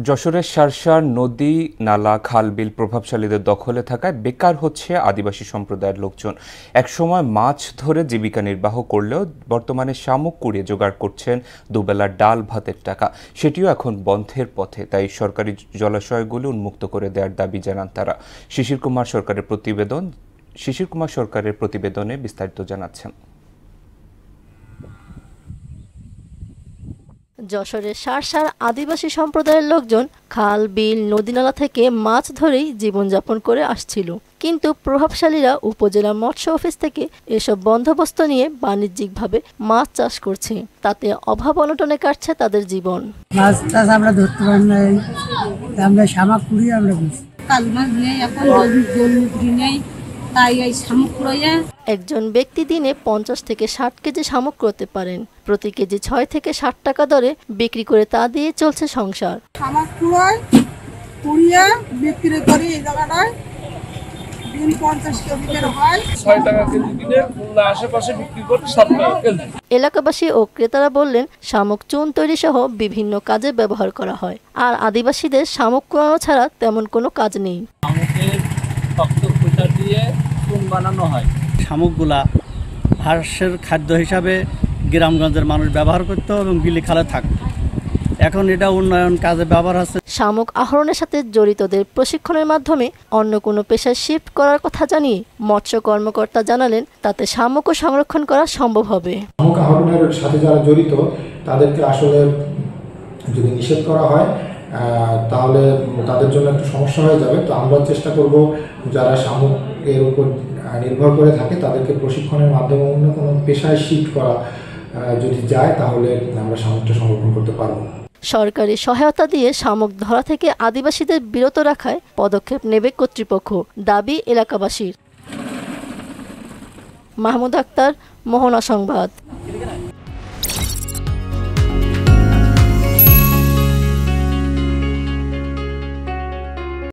যশোরের শার্শার নদী নালা খাল বিল প্রভাবশালীদের দখলে থাকায় বেকার হচ্ছে আদিবাসী সম্প্রদায়ের লোকজন। একসময় মাছ ধরে জীবিকা নির্বাহ করলেও বর্তমানে শামুক কুড়িয়ে জোগাড় করছেন দুবেলার ডাল ভাতের টাকা, সেটিও এখন বন্ধের পথে। তাই সরকারি জলাশয়গুলো উন্মুক্ত করে দেওয়ার দাবি জানান তারা। শিশির কুমার সরকারের প্রতিবেদনে বিস্তারিত জানাচ্ছেন। যশোরের শার্শার আদিবাসী সম্প্রদায়ের লোকজন খাল বিল নদীনালা থেকে মাছ ধরেই জীবনযাপন করে আসছিল, কিন্তু প্রভাবশালীরা উপজেলা মৎস্য অফিস থেকে এসব বন্দোবস্ত নিয়ে বাণিজ্যিকভাবে মাছ চাষ করছে। তাতে অভাব অনটনে কাটছে তাদের জীবন। মাছ চাষ আমরা ধরতে পারি না, আমরা শামুক কুড়িয়ে আমরা কাল মাছ নেই, এখন নেই, তাই এই শামুক কুড়িয়ে একজন ব্যক্তি দিনে 50 থেকে 60 কেজি শামুক করতে পারেন। প্রতি কেজি 6 থেকে 60 টাকা দরে বিক্রি করে তা দিয়ে চলছে সংসার। শামুক কুড়িয়ে বিক্রি করি এই জায়গাটায় দিন 50 কেজি বের হয়, 6 টাকা কেজি দিনে আশেপাশে বিক্রি করতে 7 টাকা কেজি। এলাকাবাসী ও ক্রেতারা বললেন, শামুক চুন তৈরি সহ বিভিন্ন কাজে ব্যবহার করা হয়, আর আদিবাসীদের শামুক কুড়ানো ছাড়া তেমন কোনো কাজ নেই। শামুকের শক্ত খুঁটা দিয়ে চুন বানানো হয়। শামুকগুলা হাঁসের খাদ্য হিসাবে গ্রামগঞ্জের মানুষ ব্যবহার করত এবং বিলি খালে থাকত। এখন এটা উন্নয়ন কাজে ব্যবহার হচ্ছে। শামুক আহরণের সাথে জড়িতদের প্রশিক্ষণের মাধ্যমে অন্য কোনো পেশায় শিফট করার কথা জানিয়ে মৎস্য কর্মকর্তা জানালেন, তাতে শামুকও সংরক্ষণ করা সম্ভব হবে। শামুক আহরণের সাথে যারা জড়িত তাদেরকে আসলে যদি নিষেধ করা হয় তাহলে তাদের জন্য একটু সমস্যা হয়ে যাবে। তো আমরা চেষ্টা করব যারা শামুক এর উপর নির্ভর করে থাকে তাদেরকে প্রশিক্ষণের মাধ্যমে অন্য কোনো পেশায় শিফট করা যদি যায় তাহলে আমরা শামুকটা সংরক্ষণ করতে পারব। সরকারি সহায়তা দিয়ে শামুক ধরা থেকে আদিবাসীদের বিরত রাখায় পদক্ষেপ নেবে কর্তৃপক্ষ, দাবি এলাকাবাসীর। মাহমুদ আক্তার, মোহনা সংবাদ।